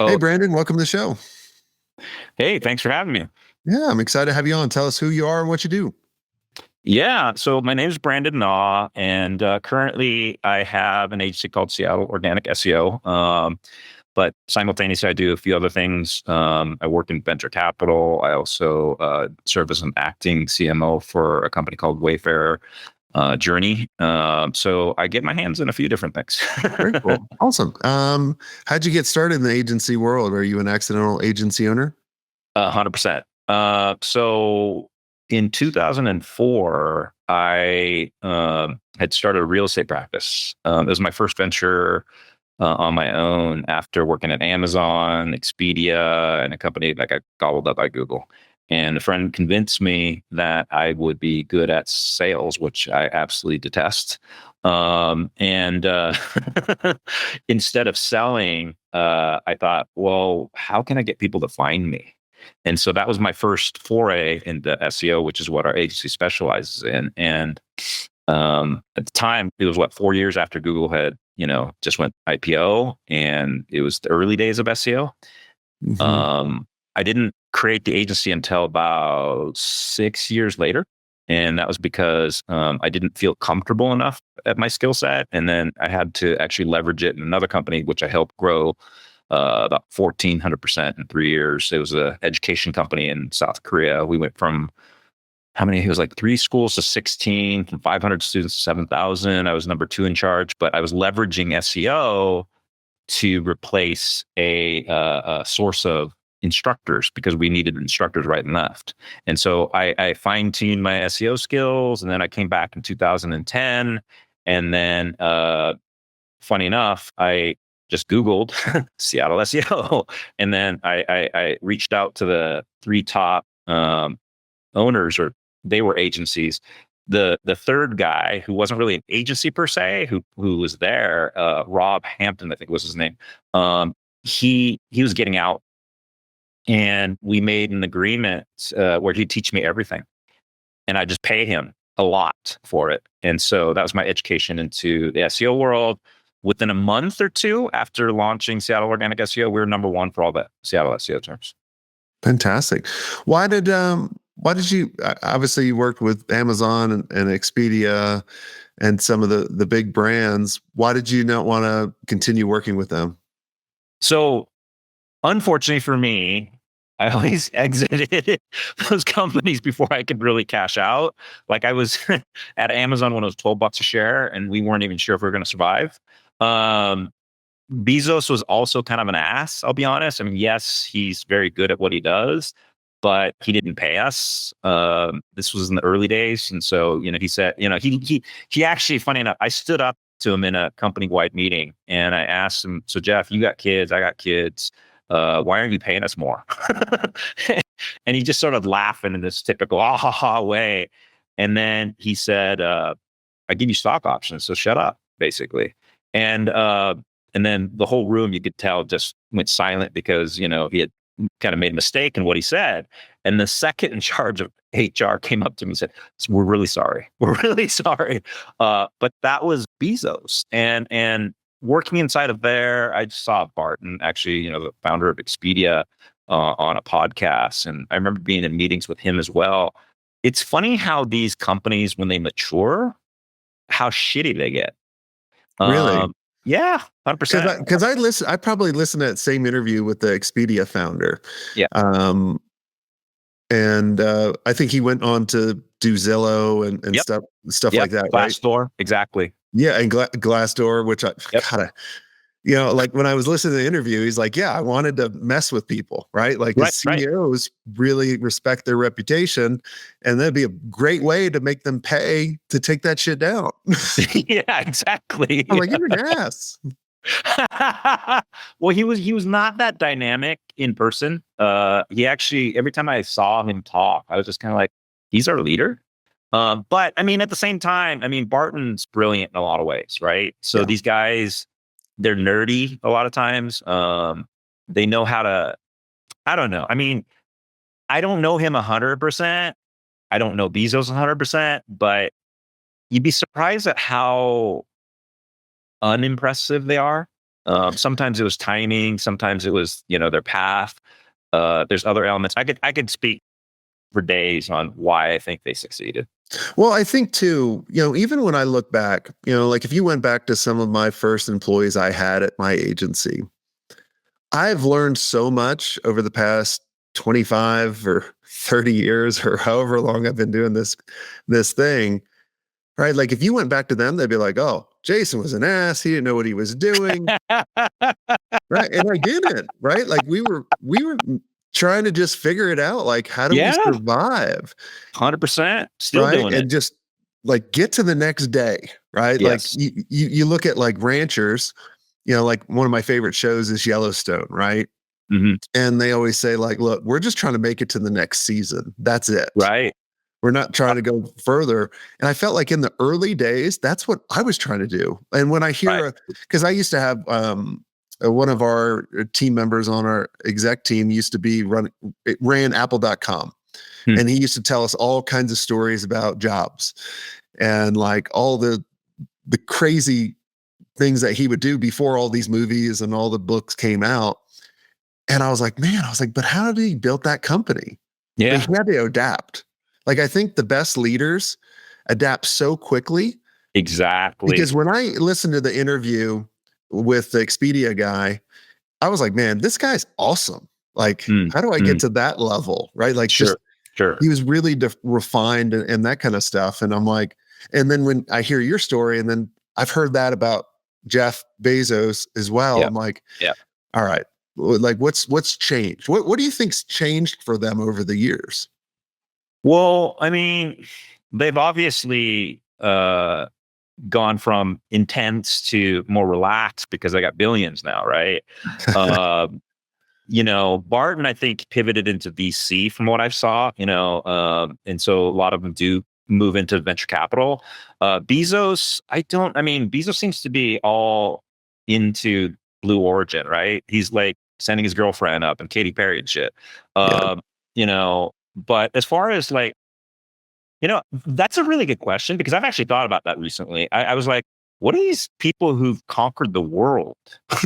Hey, Oh, Brandon, welcome to the show. hey, thanks for having me. Yeah, I'm excited to have you on. Tell us who you are and what you do. Yeah, so my name is Brandon Naw, and currently I have an agency called Seattle Organic SEO. But simultaneously, I do a few other things. I work in venture capital. I also serve as an acting CMO for a company called Wayfair Journey. So I get my hands in a few different things. Very cool. Awesome. How'd you get started in the agency world? Are you an accidental agency owner? 100%. So in 2004, I had started a real estate practice. It was my first venture on my own after working at Amazon, Expedia, and a company that got gobbled up by Google. And a friend convinced me that I would be good at sales, which I absolutely detest. And instead of selling, I thought, well, how can I get people to find me? And so that was my first foray into SEO, which is what our agency specializes in. And at the time, it was 4 years after Google had, just went IPO, and it was the early days of SEO. Hmm. I didn't create the agency until about 6 years later. And that was because I didn't feel comfortable enough at my skill set. And then I had to actually leverage it in another company, which I helped grow about 1,400% in 3 years. It was an education company in South Korea. We went from how many? It was like 3 schools to 16, from 500 students to 7,000. I was number two in charge, but I was leveraging SEO to replace a source of instructors because we needed instructors right and left. And so I fine tuned my SEO skills, and then I came back in 2010. And then, funny enough, I just Googled Seattle SEO, and then I reached out to the three top owners, or they were agencies. The third guy, who wasn't really an agency per se, who was there, Rob Hampton, I think was his name. He was getting out, and we made an agreement where he'd teach me everything, and I just pay him a lot for it. And so that was my education into the SEO world. Within a month or two after launching Seattle Organic SEO, we were number one for all the Seattle SEO terms. Fantastic. Why did you obviously you worked with Amazon and Expedia and some of the big brands. Why did you not want to continue working with them? So unfortunately for me, I always exited those companies before I could really cash out. Like I was at Amazon when it was $12 a share, and we weren't even sure if we were going to survive. Um, Bezos was also kind of an ass, I'll be honest. I mean, yes, he's very good at what he does, but he didn't pay us. This was in the early days, and so he said, he actually, funny enough, I stood up to him in a company wide meeting, and I asked him, "So Jeff, you got kids, I got kids. Why aren't you paying us more?" And he just sort of laughing in this typical ah ha ha way, and then he said, "I give you stock options, so shut up," basically. And and then the whole room, you could tell, just went silent because he had kind of made a mistake in what he said. And the second in charge of HR came up to me and said, "We're really sorry. We're really sorry." But that was Bezos, and working inside of there, I just saw Barton, actually, the founder of Expedia, on a podcast, and I remember being in meetings with him as well. It's funny how these companies, when they mature, how shitty they get. Really? Yeah, Because 100%. I probably listened to that same interview with the Expedia founder. Yeah. Um, and I think he went on to do Zillow and Yep. stuff Yep. like that, right? Glassdoor. Exactly. Yeah, and Glassdoor, which I Yep. gotta, like when I was listening to the interview, he's like, "Yeah, I wanted to mess with people, right? Like, Right. his Right. CEOs really respect their reputation, and that'd be a great way to make them pay to take that shit down." Yeah. Exactly. I'm like, "You're an ass." Well, he was not that dynamic in person. He actually, every time I saw him talk, I was just kind of like, he's our leader. But I mean, at the same time, I mean, Barton's brilliant in a lot of ways, right? So Yeah, these guys, they're nerdy a lot of times. They know how to. I don't know. I mean, I don't know him 100%. I don't know Bezos 100%, but you'd be surprised at how unimpressive they are. Sometimes it was timing. Sometimes it was, their path. There's other elements. I could speak for days on why I think they succeeded. Well, I think too, even when I look back, like if you went back to some of my first employees I had at my agency, I've learned so much over the past 25 or 30 years or however long I've been doing this thing, right? Like if you went back to them, they'd be like, "Oh, Jason was an ass. He didn't know what he was doing." Right? And I didn't, right? Like we were trying to just figure it out, like how do we Yeah, survive, 100%. Still right? doing it. And just like get to the next day, right? Like Yes. you look at like ranchers, like one of my favorite shows is Yellowstone, right? Hmm. And they always say, like, look, we're just trying to make it to the next season. That's it. Right. We're not trying to go further. And I felt like in the early days, that's what I was trying to do. And when I Right. hear, because I used to have one of our team members on our exec team used to be ran apple.com. Hmm. And he used to tell us all kinds of stories about jobs and like all the crazy things that he would do before all these movies and all the books came out. And I was like, man, but how did he build that company? Like Yeah. he had to adapt. Like I think the best leaders adapt so quickly Exactly. because when I listened to the interview with the Expedia guy, I was like, man, this guy's awesome. Like, Mm, how do I get mm. to that level? Right. Like just, Sure. Sure. he was really refined and that kind of stuff. And I'm like, and then when I hear your story and then I've heard that about Jeff Bezos as well, Yeah. I'm like, Yeah. all right, like what's changed? What do you think's changed for them over the years? Well, I mean, they've obviously gone from intense to more relaxed because I got billions now, right? Uh, Barton, I think, pivoted into VC from what I saw, and so a lot of them do move into venture capital. Bezos, Bezos seems to be all into Blue Origin, right? He's like sending his girlfriend up and Katy Perry and shit. Yeah, Um, but as far as like, that's a really good question because I've actually thought about that recently. I was like, what are these people who've conquered the world?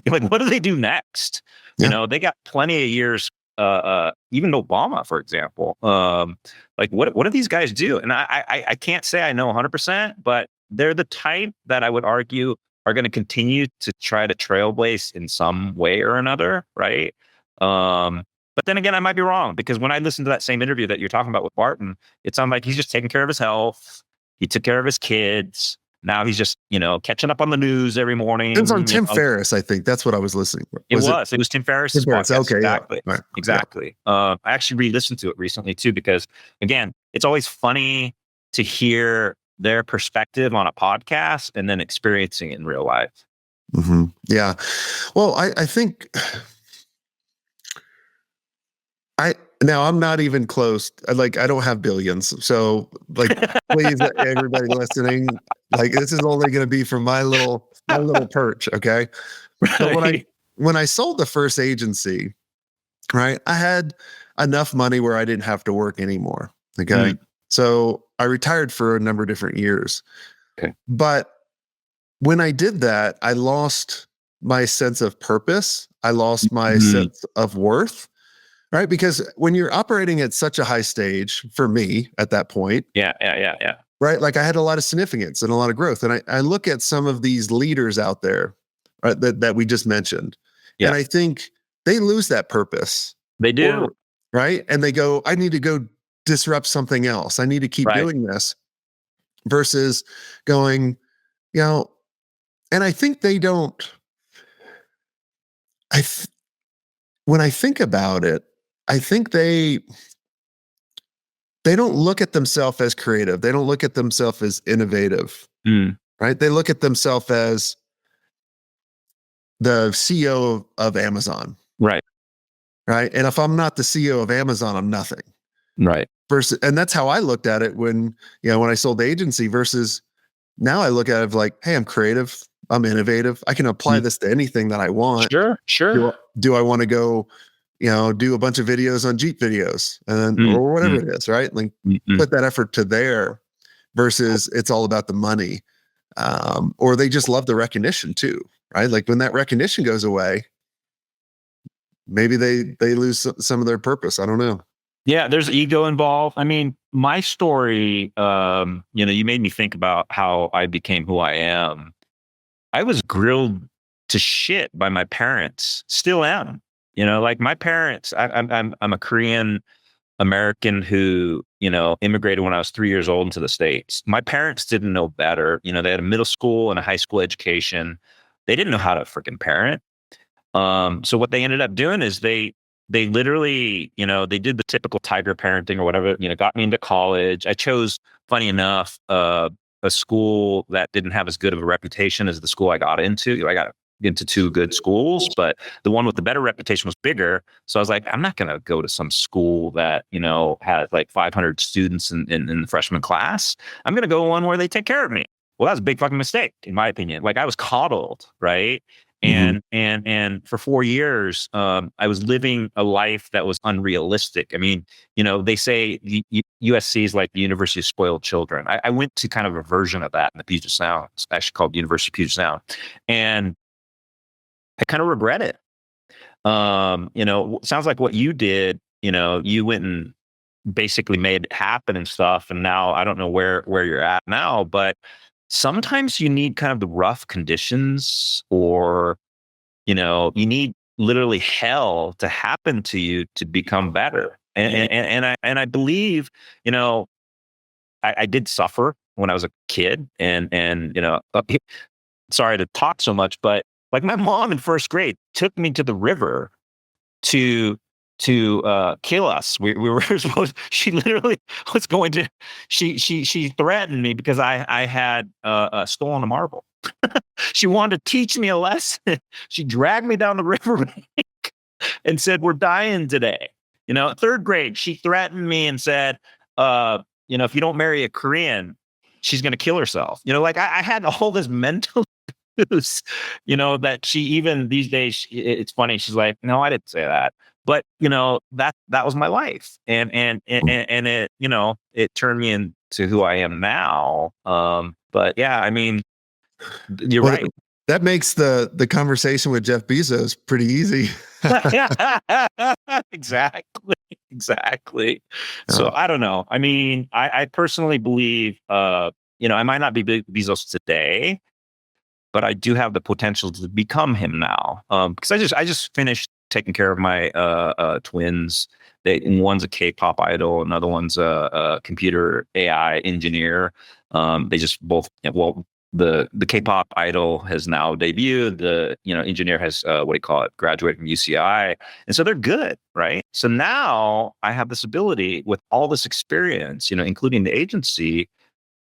Like, what do they do next? yeah. They got plenty of years. Even Obama, for example. Like, what do these guys do? And I can't say I know 100%, but they're the type that I would argue are going to continue to try to trailblaze in some way or another, right? But then again, I might be wrong because when I listened to that same interview that you're talking about with Barton, it sounded like he's just taking care of his health. He took care of his kids. Now he's just, catching up on the news every morning. It's on Tim Ferriss, I think. That's what I was listening for. It was Tim Tim Ferriss's Ferriss? podcast. Okay, yeah. Exactly. Right. Exactly. I actually re-listened to it recently too, because again, it's always funny to hear their perspective on a podcast and then experiencing it in real life. Mm-hmm. Yeah. Well, I think now I'm not even close. I don't have billions. So like, please, everybody listening, like this is only going to be from my little perch. Okay. But Right. when I sold the first agency, right, I had enough money where I didn't have to work anymore. Okay. Mm, So I retired for a number of different years. okay. But when I did that, I lost my sense of purpose. I lost my Mm, sense of worth, right? Because when you're operating at such a high stage, for me at that point, yeah. Yeah. Yeah. Yeah. right? Like I had a lot of significance and a lot of growth. And I look at some of these leaders out there, right, that we just mentioned. And Yeah. I think they lose that purpose They do. or, right? And they go, I need to go disrupt something else. I need to keep Right. doing this versus going, you know, and I think they don't, I, th- when I think about it, I think they don't look at themselves as creative. They don't look at themselves as innovative, Mm, right? They look at themselves as the CEO of Amazon, right. right? And if I'm not the CEO of Amazon, I'm nothing. Right. Versus, and that's how I looked at it when I sold the agency versus now I look at it like, hey, I'm creative, I'm innovative. I can apply Mm, this to anything that I want. sure. Sure. Do I want to go, do a bunch of videos on Jeep videos Mm, or whatever mm, it is, right? Like mm, mm. put that effort to there versus it's all about the money. Or they just love the recognition too, right? Like when that recognition goes away, maybe they lose some of their purpose. I don't know. Yeah, there's ego involved. I mean, my story, you made me think about how I became who I am. I was grilled to shit by my parents. Still am. Like my parents. I'm a Korean American who immigrated when I was 3 years old into the States. My parents didn't know better. They had a middle school and a high school education. They didn't know how to freaking parent. So what they ended up doing is they literally, they did the typical tiger parenting or whatever, got me into college. I chose, funny enough, a school that didn't have as good of a reputation as the school I got into. I got into two good schools, but the one with the better reputation was bigger. So I was like, I'm not going to go to some school that, had like 500 students in the freshman class. I'm going to go one where they take care of me. Well, that was a big fucking mistake, in my opinion. Like I was coddled, right? Mhm. And for 4 years, I was living a life that was unrealistic. I mean, they say USC is like the University of Spoiled Children. I went to kind of a version of that in the Puget Sound. It's actually called University of Puget Sound, and I kind of regret it. Sounds like what you did. You went and basically made it happen and stuff, and now I don't know where you're at now, but sometimes you need kind of the rough conditions, or you need literally hell to happen to you to become better. And I believe, I did suffer when I was a kid, and sorry to talk so much, but like my mom in first grade took me to the river to kill us. We were supposed. She literally was going to. She threatened me because I had stolen a marble. She wanted to teach me a lesson. She dragged me down the river and said, "We're dying today." Third grade, she threatened me and said, if you don't marry a Korean, she's going to kill herself. Like I had all this mental abuse, that she even these days, it's funny. She's like, "No, I didn't say that." But that was my life, and it it turned me into who I am now. But yeah, I mean, you're Well, right. that makes the conversation with Jeff Bezos pretty easy. Exactly. Exactly. So Uh, I don't know. I mean, I personally believe, I might not be Bezos today, but I do have the potential to become him now. Because I just finished taking care of my twins. One's a K-pop idol, another one's a computer AI engineer. They just both, well, the K-pop idol has now debuted. The engineer has what do you call it, graduated from UCI, and so they're good, right? So now I have this ability with all this experience, including the agency,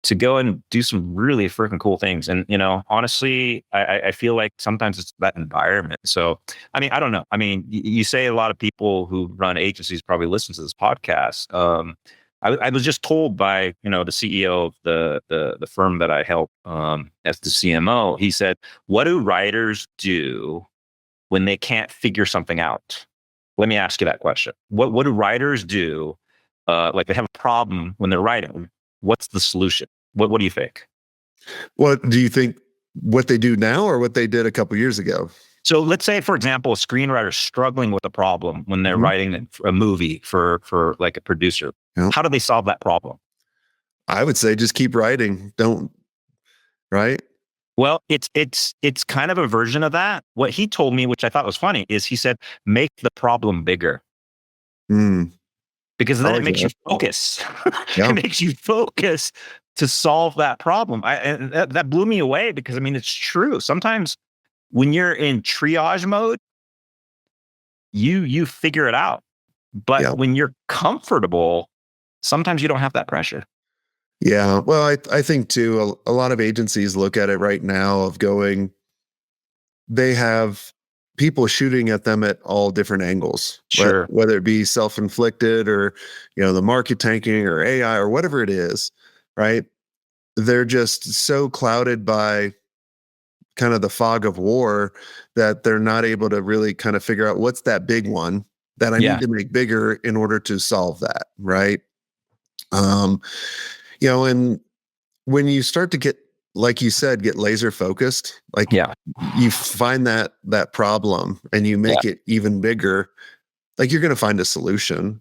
to go and do some really freaking cool things. And, honestly, I feel like sometimes it's that environment. So, I mean, I don't know. I mean, you say a lot of people who run agencies probably listen to this podcast. I was just told by, the CEO of the firm that I help as the CMO. He said, "What do writers do when they can't figure something out?" Let me ask you that question. What do writers do? Like they have a problem when they're writing. What's the solution? What do you think? what do you think? What they do now, or what they did a couple years ago? So let's say, for example, a screenwriter is struggling with a problem when they're Mhm. writing a movie for like a producer. Yeah. How do they solve that problem? I would say just keep writing. Don't, right? Well, it's kind of a version of that. What he told me, which I thought was funny, is he said, make the problem bigger, Mm, because I then it like makes you that. focus. It Yeah. makes you focus to solve that problem. And that blew me away, because I mean, it's true. Sometimes when you're in triage mode, you figure it out. But Yeah. when you're comfortable, sometimes you don't have that pressure. Yeah. Well, I think too, a lot of agencies look at it right now of going, they have people shooting at them at all different angles, Sure. whether it be self-inflicted or, the market tanking or AI or whatever it is, right? They're just so clouded by kind of the fog of war that they're not able to really kind of figure out what's that big one that I Yeah. need to make bigger in order to solve that, right? Um, and when you start to get like you said, get laser focused. Like Yeah. you find that problem and you Yeah. make it even bigger. Like you're going to find a solution,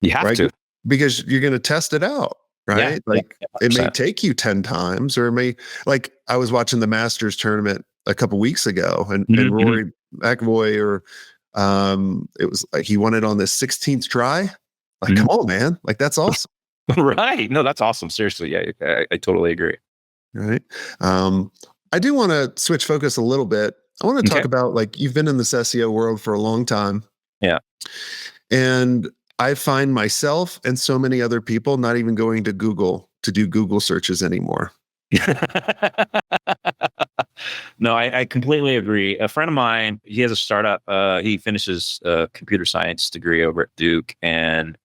You have right? to. Because you're going to test it out, Yeah. right? Yeah. Like Yeah, it may 100%. take you 10 times or it may, like I was watching the Masters tournament a couple weeks ago and Mhm, mhm. Rory McIlroy or it was like he won it on the 16th try. Like, Mhm. come on, man. Like that's awesome. Right. No, that's awesome. Seriously. Yeah. I totally agree. Right. Um, I do want to switch focus a little bit. I want to talk Okay. about like you've been in this SEO world for a long time. Yeah. And I find myself and so many other people not even going to Google to do Google searches anymore. No, I completely agree. A friend of mine, he has a startup. He finishes a computer science degree over at Duke, and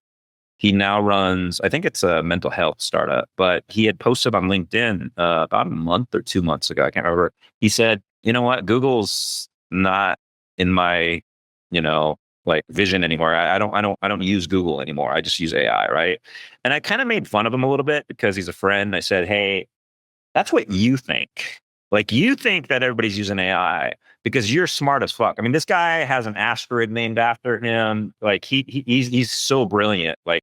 he now runs, I think it's a mental health startup, but he had posted on LinkedIn about a month or 2 months ago. I can't remember. He said, you know what? Google's not in my, you know, like vision anymore. I don't use Google anymore. I just use AI. Right. And I kind of made fun of him a little bit because he's a friend. I said, hey, that's what you think. Like you think that everybody's using AI because you're smart as fuck. I mean, this guy has an asteroid named after him. Like he's so brilliant. Like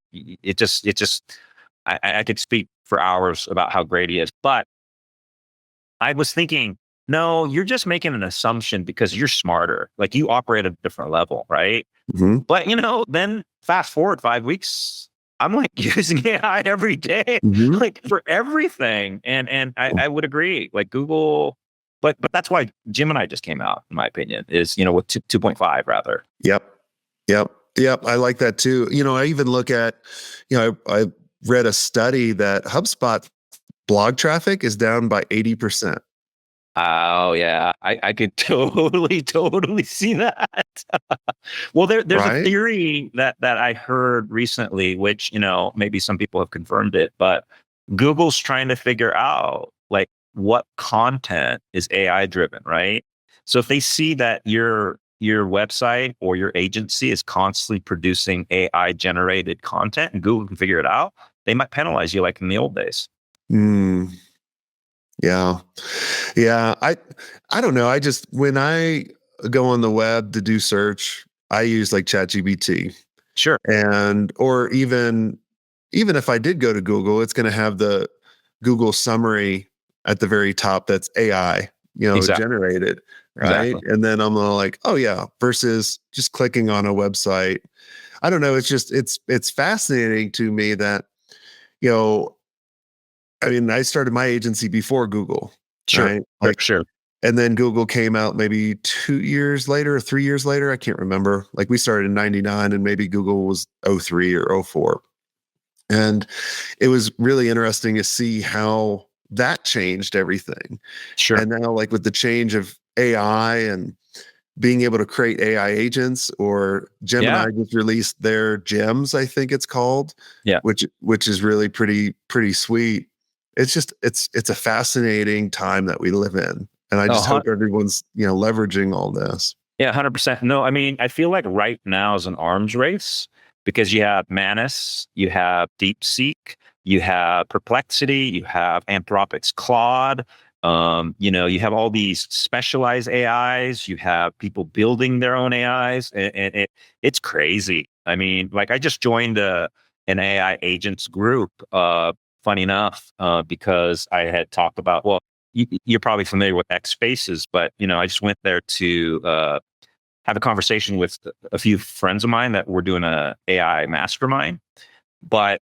I could speak for hours about how great he is. But I was thinking, no, you're just making an assumption because you're smarter. Like you operate at a different level, right? Hmm. But then fast forward 5 weeks, I'm like using AI every day, Hmm. like for everything. And I would agree, like Google, but that's why Gemini just came out, in my opinion, is with 2.5 rather. Yep. Yep. Yep. I like that too. I even look at, I read a study that HubSpot blog traffic is down by 80%, Oh yeah, I could totally see that. Well, there's a right? theory that I heard recently, which maybe some people have confirmed it, but Google's trying to figure out like what content is AI driven, right? So if they see that your website or your agency is constantly producing AI generated content, and Google can figure it out, they might penalize you like in the old days. Mm, yeah. Yeah. I don't know. I just, when I go on the web to do search, I use like ChatGPT Sure, and, or even if I did go to Google, it's going to have the Google summary at the very top that's AI, exactly, generated, right? exactly. And then I'm like, oh yeah, versus just clicking on a website. I don't know. It's just it's fascinating to me that you know. I mean, I started my agency before Google, Sure, right? sure, Like, sure. and then Google came out maybe 2 years later or 3 years later. I can't remember. Like we started in '99, and maybe Google was '03 or '04. And it was really interesting to see how that changed everything. Sure. And now, like with the change of AI and being able to create AI agents, or Yeah. Gemini just released their gems, I think it's called, Yeah. which is really pretty sweet. It's just it's a fascinating time that we live in. And I Oh, just hope everyone's, leveraging all this. yeah, 100%. No, I mean, I feel like right now is an arms race because you have Manus, you have DeepSeek, you have Perplexity, you have Anthropic's Claude. You have all these specialized AIs. You have people building their own AIs, and it's crazy. I mean, like I just joined an AI agents group. Funny enough, because I had talked about you're probably familiar with X Spaces, but I just went there to have a conversation with a few friends of mine that were doing a AI mastermind. But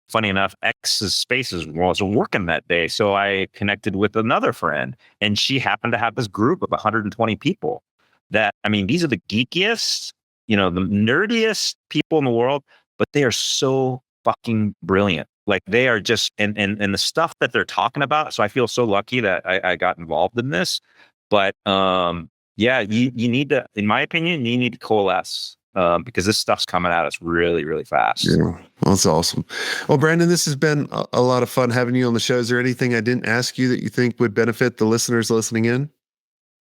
funny enough, X's Spaces wasn't working that day, so I connected with another friend, and she happened to have this group of 120 people. That I mean, these are the geekiest, the nerdiest people in the world, but they are so fucking brilliant. Like they are just and the stuff that they're talking about. So I feel so lucky that I got involved in this. But yeah, you need to, in my opinion, you need to coalesce because this stuff's coming at us really, really fast. Yeah, well, that's awesome. Well, Brandon, this has been a lot of fun having you on the show. Is there anything I didn't ask you that you think would benefit the listeners listening in?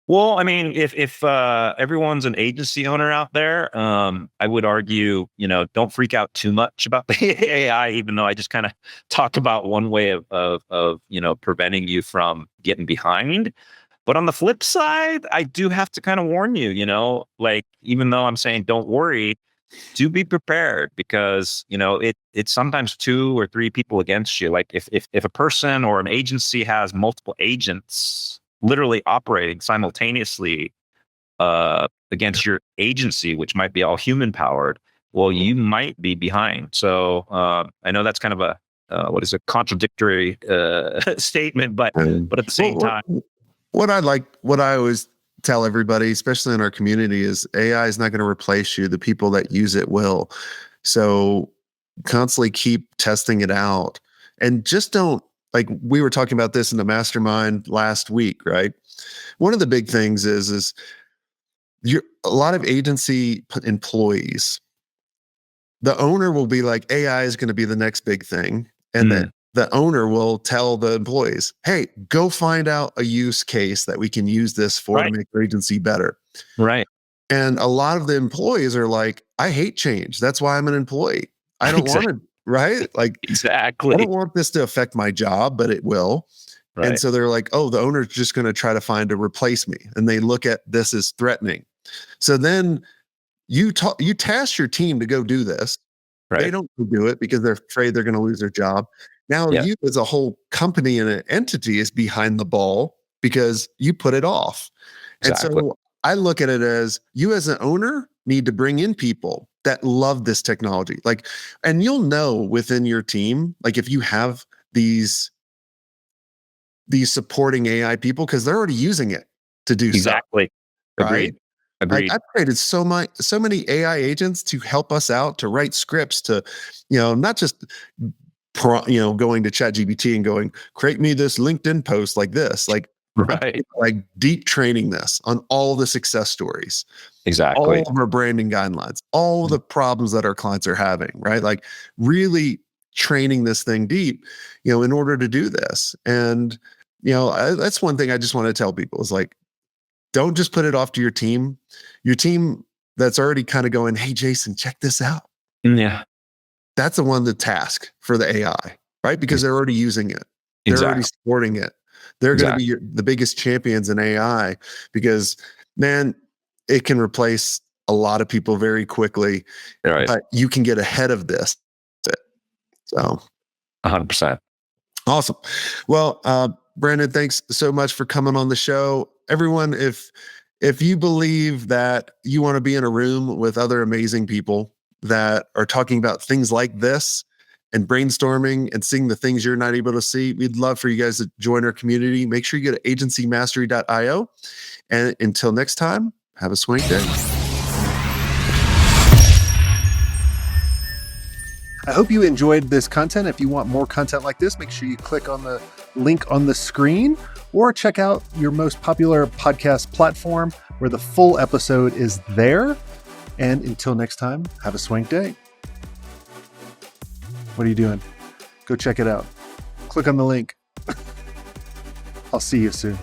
Well, I mean, if everyone's an agency owner out there, I would argue, don't freak out too much about the AI, even though I just kind of talk about one way of preventing you from getting behind. But on the flip side, I do have to kind of warn you, like even though I'm saying don't worry, do be prepared because it's sometimes two or three people against you. Like if a person or an agency has multiple agents literally operating simultaneously against your agency, which might be all human powered, well, you might be behind. So I know that's kind of a what is a contradictory statement, but And at the well, same time, what I always tell everybody, especially in our community, is AI is not going to replace you. The people that use it will. So constantly keep testing it out, and just don't, like we were talking about this in the mastermind last week, right? One of the big things is a lot of agency employees, the owner will be like, AI is going to be the next big thing. And then mm, the owner will tell the employees, hey, go find out a use case that we can use this for to right, make our agency better. right, And a lot of the employees are like, I hate change. That's why I'm an employee. I don't want exactly, to, right? Like, I exactly, don't want this to affect my job, but it will. And right, so they're like, oh, the owner's just going to try to find a replace me. And they look at this as threatening. So then you task your team to go do this. They right, don't do it because they're afraid they're going to lose their job. Now yeah, you as a whole company and an entity is behind the ball because you put it off. And exactly, so I look at it as you as an owner need to bring in people that love this technology. Like, and you'll know within your team, like if you have these supporting AI people, because they're already using it to do stuff, exactly, right? agreed, Like agreed, I've created so many AI agents to help us out, to write scripts, to, not just going to ChatGPT and going, create me this LinkedIn post like this. Like I'm right, like deep training this on all the success stories, all exactly, of our branding guidelines, all the problems that our clients are having, right? Like really training this thing deep, in order to do this. And, that's one thing I just want to tell people is like, don't just put it off to your team that's already kind of going, hey, Jason, check this out. yeah, That's the one, the task for the AI, right? Because they're already using it. They're already exactly, supporting it. They're going to be exactly, the biggest champions in AI because, man, it can replace a lot of people very quickly, right, but you can get ahead of this. So 100%. awesome. Well, Brandon, thanks so much for coming on the show. Everyone, if you believe that you want to be in a room with other amazing people that are talking about things like this and brainstorming and seeing the things you're not able to see, we'd love for you guys to join our community. Make sure you go to agencymastery.io. And until next time, have a swank day. I hope you enjoyed this content. If you want more content like this, make sure you click on the link on the screen or check out your most popular podcast platform where the full episode is there. And until next time, have a swank day. What are you doing? Go check it out. Click on the link. I'll see you soon.